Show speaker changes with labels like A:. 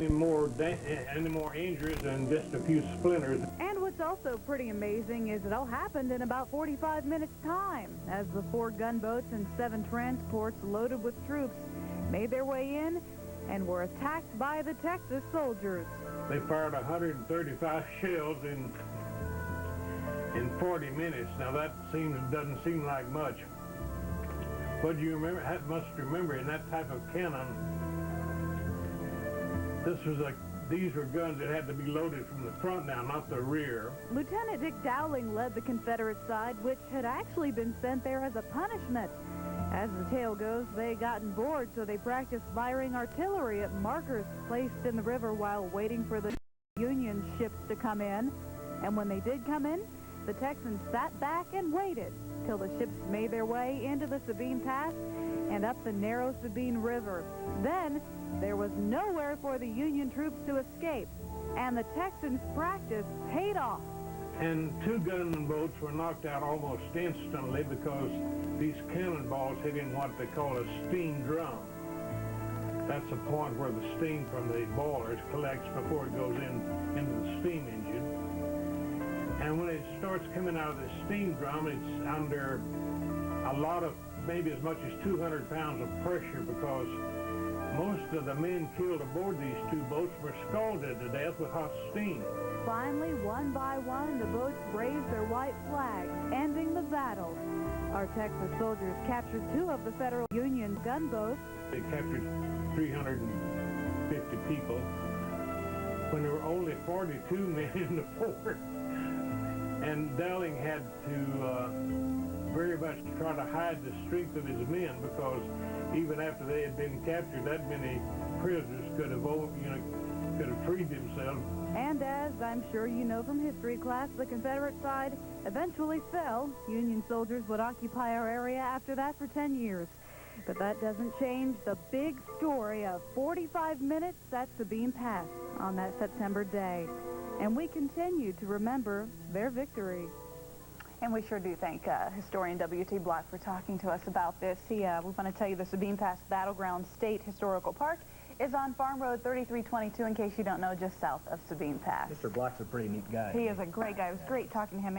A: Any more injuries than just a few splinters.
B: And what's also pretty amazing is it all happened in about 45 minutes time as the 4 gunboats and 7 transports loaded with troops made their way in and were attacked by the Texas soldiers.
A: They fired 135 shells in 40 minutes. Now that doesn't seem like much. But you must remember in that type of cannon, these were guns that had to be loaded from the front now, not the rear.
B: Lieutenant Dick Dowling led the Confederate side, which had actually been sent there as a punishment. As the tale goes, they had gotten bored, so they practiced firing artillery at markers placed in the river while waiting for the Union ships to come in. And when they did come in, the Texans sat back and waited till the ships made their way into the Sabine Pass and up the narrow Sabine River. Then there was nowhere for the Union troops to escape, and the Texans' practice paid off.
A: And 2 gunboats were knocked out almost instantly because these cannonballs hit in what they call a steam drum. That's the point where the steam from the boilers collects before it goes into the steam engine. And when it starts coming out of the steam drum, it's under a lot of, maybe as much as 200 pounds of pressure, because most of the men killed aboard these 2 boats were scalded to death with hot steam.
B: Finally, one by one, the boats raised their white flags, ending the battle. Our Texas soldiers captured 2 of the Federal Union gunboats.
A: They captured 350 people when there were only 42 men in the fort. And Dowling had to very much try to hide the strength of his men, because even after they had been captured, that many prisoners could have freed themselves.
B: And as I'm sure you know from history class, the Confederate side eventually fell. Union soldiers would occupy our area after that for 10 years. But that doesn't change the big story of 45 minutes at Sabine Pass on that September day. And we continue to remember their victory.
C: And we sure do thank historian W.T. Block for talking to us about this. We want to tell you the Sabine Pass Battleground State Historical Park is on Farm Road 3322, in case you don't know, just south of Sabine Pass.
D: Mr. Block's a pretty neat guy.
C: He is a great guy. It was great talking to him.